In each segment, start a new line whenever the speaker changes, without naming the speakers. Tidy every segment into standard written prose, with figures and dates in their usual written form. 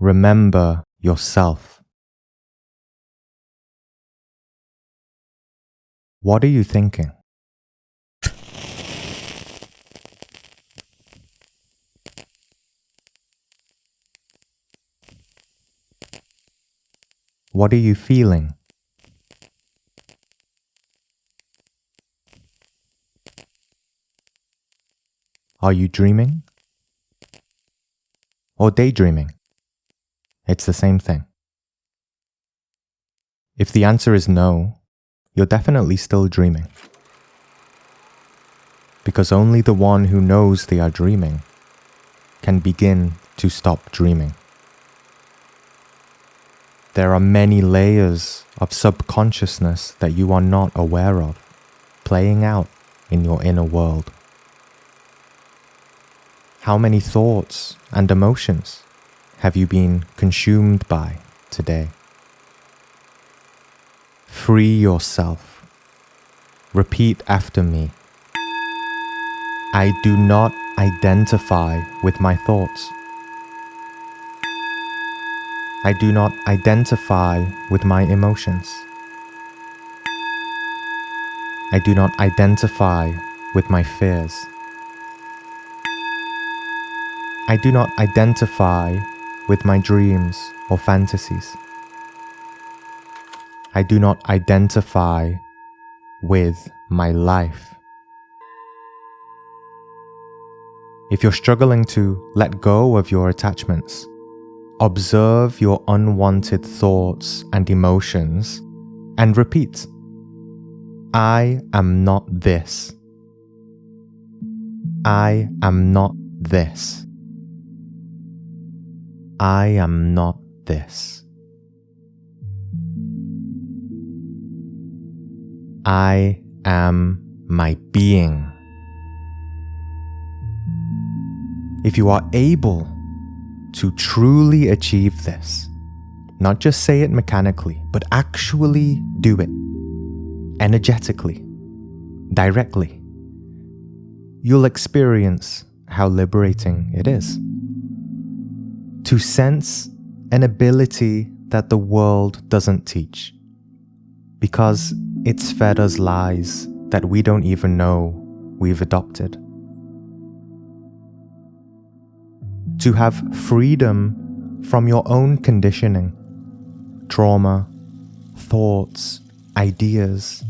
remember yourself. What are you thinking? What are you feeling? Are you dreaming? Or daydreaming? It's the same thing. If the answer is no, you're definitely still dreaming. Because only the one who knows they are dreaming can begin to stop dreaming. There are many layers of subconsciousness that you are not aware of, playing out in your inner world. How many thoughts and emotions have you been consumed by today? Free yourself. Repeat after me. I do not identify with my thoughts. I do not identify with my emotions. I do not identify with my fears. I do not identify with my dreams or fantasies. I do not identify with my life. If you're struggling to let go of your attachments, observe your unwanted thoughts and emotions and repeat, I am not this. I am not this. I am not this. I am my being. If you are able to truly achieve this, not just say it mechanically, but actually do it energetically, directly, you'll experience how liberating it is to sense an ability that the world doesn't teach, because it's fed us lies that we don't even know we've adopted. To have freedom from your own conditioning, trauma, thoughts, ideas,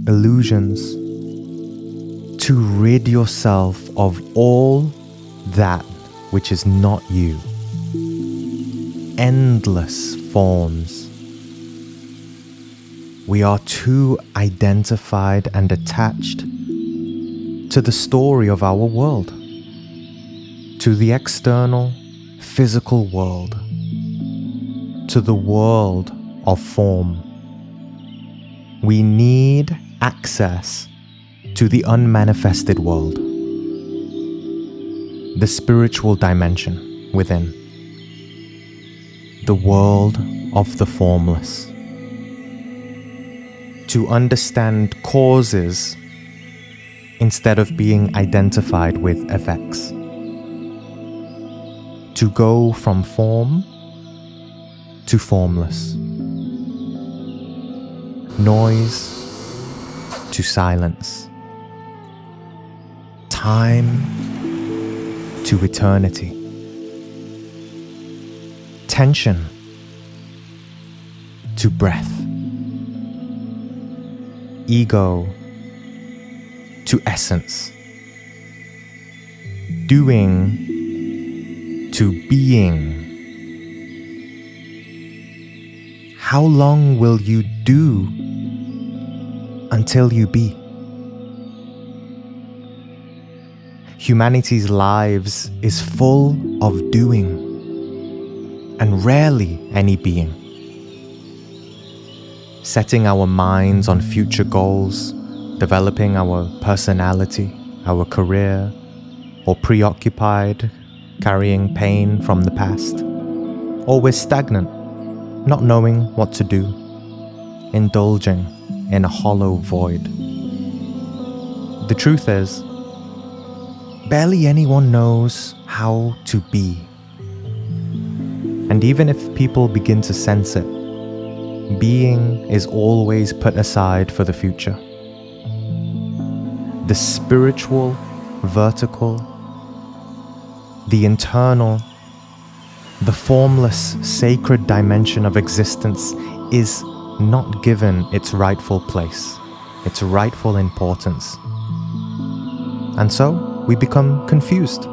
illusions, to rid yourself of all that which is not you. Endless forms. We are too identified and attached to the story of our world, to the external, physical world, to the world of form. We need access to the unmanifested world, the spiritual dimension within, the world of the formless. To understand causes instead of being identified with effects. To go from form to formless. Noise to silence. Time to eternity. Tension to breath. Ego to essence. Doing to being. How long will you do until you be? Humanity's lives is full of doing and rarely any being. Setting our minds on future goals, developing our personality, our career, or preoccupied, carrying pain from the past. Or we're stagnant, not knowing what to do, indulging in a hollow void. The truth is, barely anyone knows how to be. And even if people begin to sense it, being is always put aside for the future. The spiritual, vertical, the internal, the formless, sacred dimension of existence is not given its rightful place, its rightful importance. And so we become confused.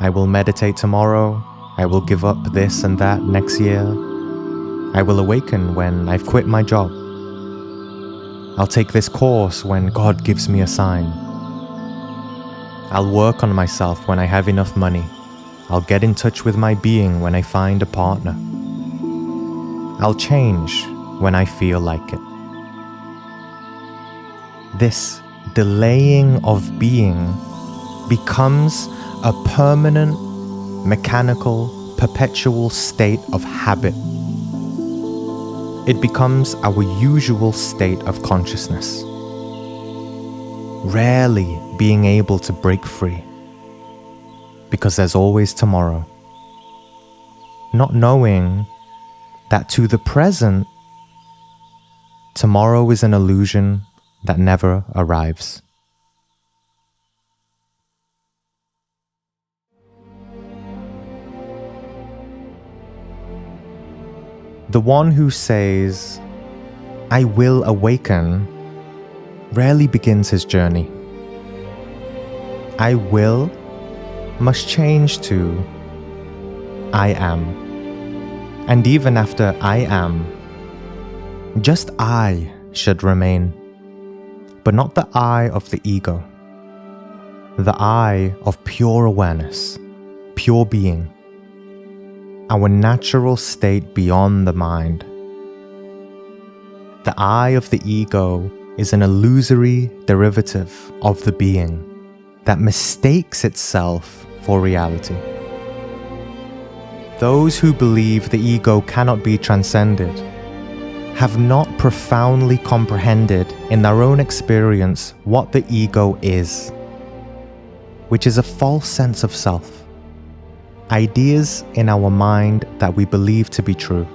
I will meditate tomorrow. I will give up this and that next year. I will awaken when I've quit my job. I'll take this course when God gives me a sign. I'll work on myself when I have enough money. I'll get in touch with my being when I find a partner. I'll change when I feel like it. This delaying of being becomes a permanent, mechanical, perpetual state of habit. It becomes our usual state of consciousness, rarely being able to break free, because there's always tomorrow. Not knowing that to the present, tomorrow is an illusion that never arrives. The one who says, "I will awaken," rarely begins his journey. "I will" must change to "I am." And even after "I am," just "I" should remain, but not the "I" of the ego, the "I" of pure awareness, pure being, our natural state beyond the mind. The "I" of the ego is an illusory derivative of the being that mistakes itself for reality. Those who believe the ego cannot be transcended have not profoundly comprehended in their own experience what the ego is, which is a false sense of self. Ideas in our mind that we believe to be true.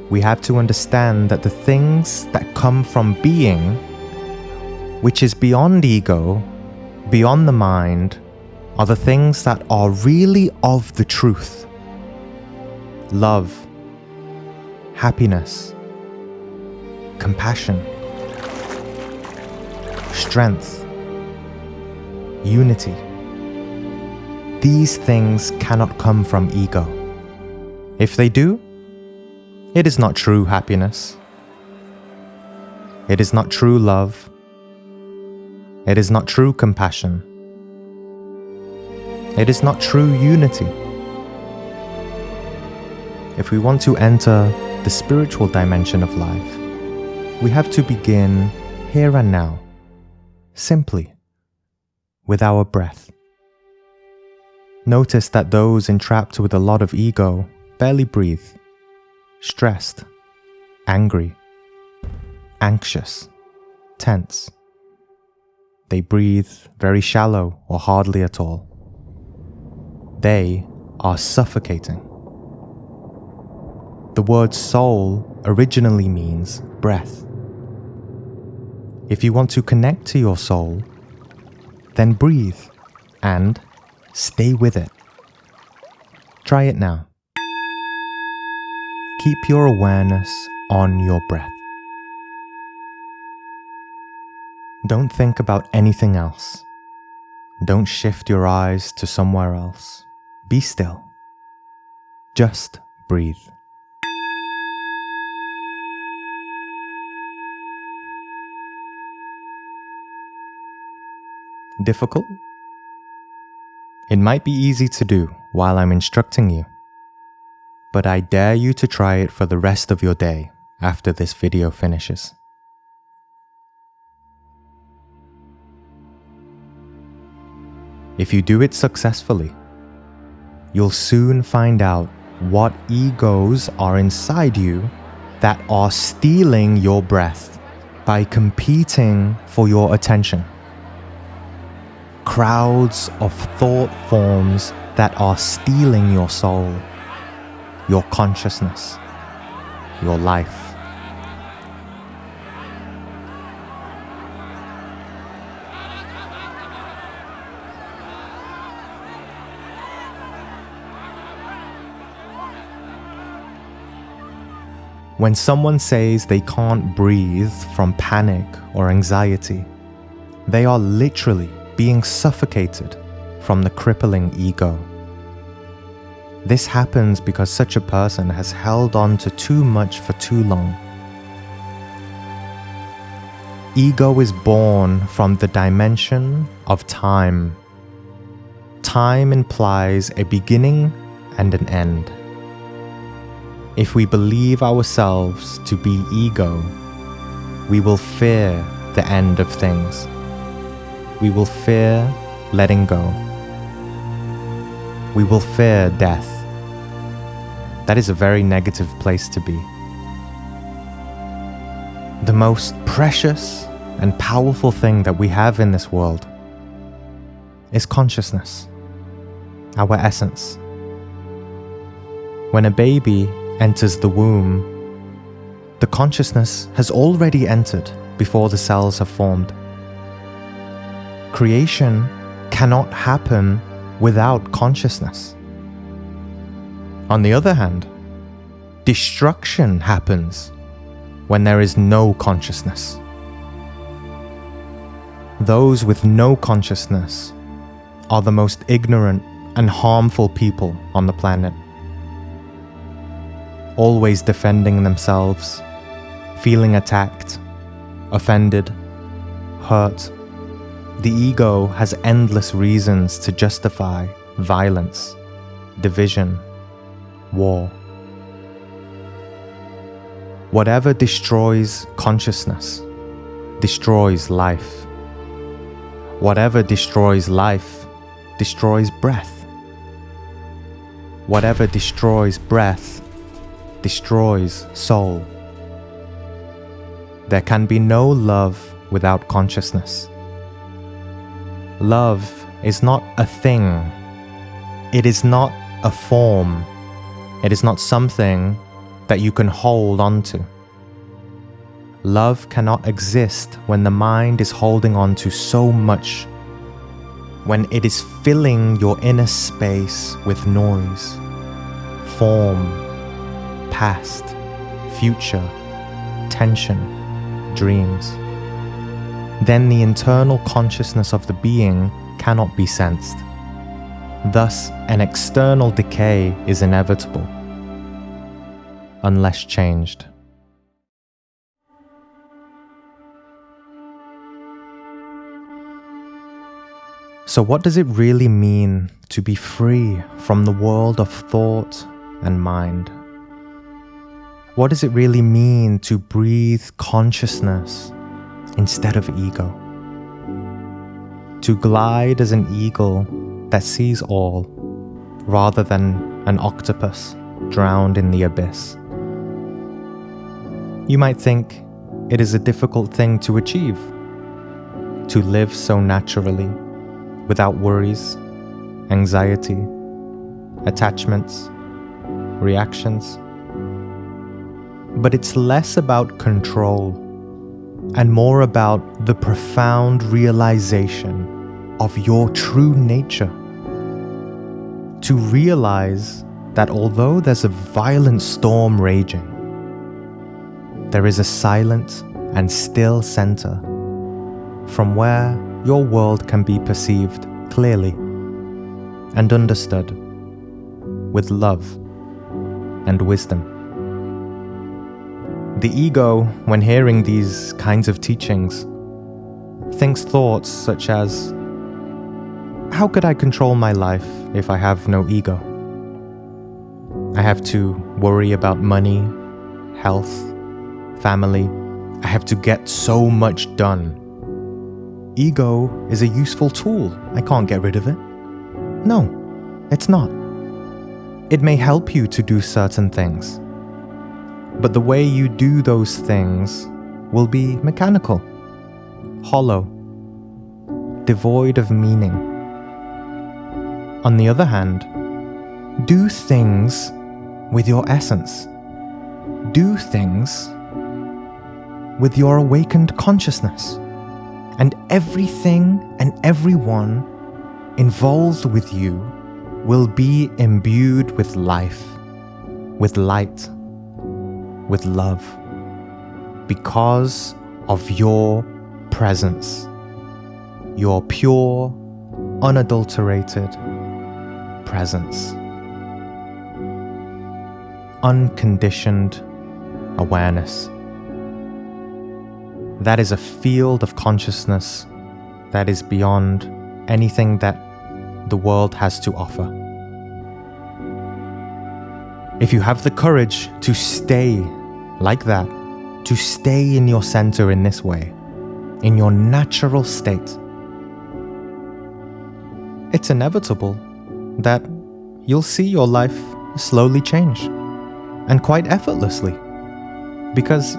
We have to understand that the things that come from being, which is beyond ego, beyond the mind, are the things that are really of the truth. Love, happiness, compassion, strength, unity. These things cannot come from ego. If they do, it is not true happiness. It is not true love. It is not true compassion. It is not true unity. If we want to enter the spiritual dimension of life, we have to begin here and now, simply, with our breath. Notice that those entrapped with a lot of ego barely breathe, stressed, angry, anxious, tense. They breathe very shallow or hardly at all. They are suffocating. The word soul originally means breath. If you want to connect to your soul, then breathe and stay with it. Try it now. Keep your awareness on your breath. Don't think about anything else. Don't shift your eyes to somewhere else. Be still. Just breathe. Difficult? It might be easy to do while I'm instructing you, but I dare you to try it for the rest of your day after this video finishes. If you do it successfully, you'll soon find out what egos are inside you that are stealing your breath by competing for your attention, crowds of thought forms that are stealing your soul, your consciousness, your life. When someone says they can't breathe from panic or anxiety, they are literally being suffocated from the crippling ego. This happens because such a person has held on to too much for too long. Ego is born from the dimension of time. Time implies a beginning and an end. If we believe ourselves to be ego, we will fear the end of things. We will fear letting go. We will fear death. That is a very negative place to be. The most precious and powerful thing that we have in this world is consciousness, our essence. When a baby enters the womb, the consciousness has already entered before the cells have formed. Creation cannot happen without consciousness. On the other hand, destruction happens when there is no consciousness. Those with no consciousness are the most ignorant and harmful people on the planet. Always defending themselves, feeling attacked, offended, hurt. The ego has endless reasons to justify violence, division, war. Whatever destroys consciousness destroys life. Whatever destroys life destroys breath. Whatever destroys breath destroys soul. There can be no love without consciousness. Love is not a thing. It is not a form. It is not something that you can hold on to. Love cannot exist when the mind is holding on to so much, when it is filling your inner space with noise, form, past, future, tension, dreams. Then the internal consciousness of the being cannot be sensed. Thus, an external decay is inevitable, unless changed. So what does it really mean to be free from the world of thought and mind? What does it really mean to breathe consciousness instead of ego? To glide as an eagle that sees all, rather than an octopus drowned in the abyss. You might think it is a difficult thing to achieve, to live so naturally, without worries, anxiety, attachments, reactions. But it's less about control and more about the profound realization of your true nature. To realize that although there's a violent storm raging, there is a silent and still center from where your world can be perceived clearly and understood with love and wisdom. The ego, when hearing these kinds of teachings, thinks thoughts such as, how could I control my life if I have no ego? I have to worry about money, health, family. I have to get so much done. Ego is a useful tool. I can't get rid of it. No, it's not. It may help you to do certain things, but the way you do those things will be mechanical, hollow. devoid of meaning. On the other hand, do things with your essence. Do things with your awakened consciousness. And everything and everyone involved with you will be imbued with life, with light, with love, because of your presence, your pure, unadulterated presence. Unconditioned awareness. That is a field of consciousness that is beyond anything that the world has to offer. If you have the courage to stay like that, to stay in your center in this way, in your natural state, it's inevitable that you'll see your life slowly change, and quite effortlessly, because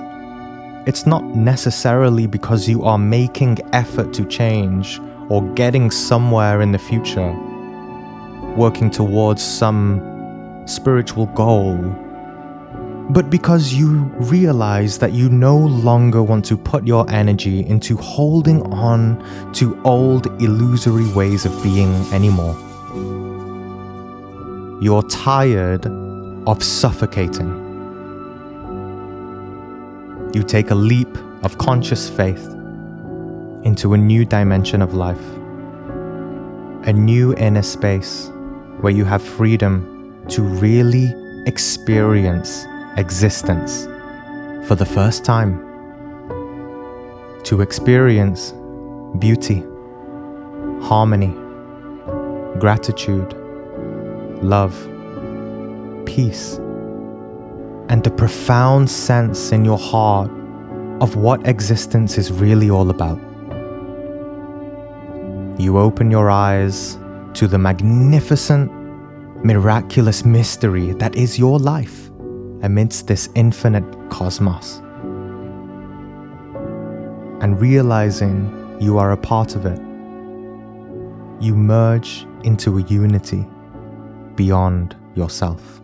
it's not necessarily because you are making effort to change or getting somewhere in the future, working towards some spiritual goal, but because you realize that you no longer want to put your energy into holding on to old illusory ways of being anymore. You're tired of suffocating. You take a leap of conscious faith into a new dimension of life, a new inner space where you have freedom to really experience existence for the first time, to experience beauty, harmony, gratitude, love, peace, and the profound sense in your heart of what existence is really all about. You open your eyes to the magnificent, miraculous mystery that is your life amidst this infinite cosmos. And realizing you are a part of it, you merge into a unity beyond yourself.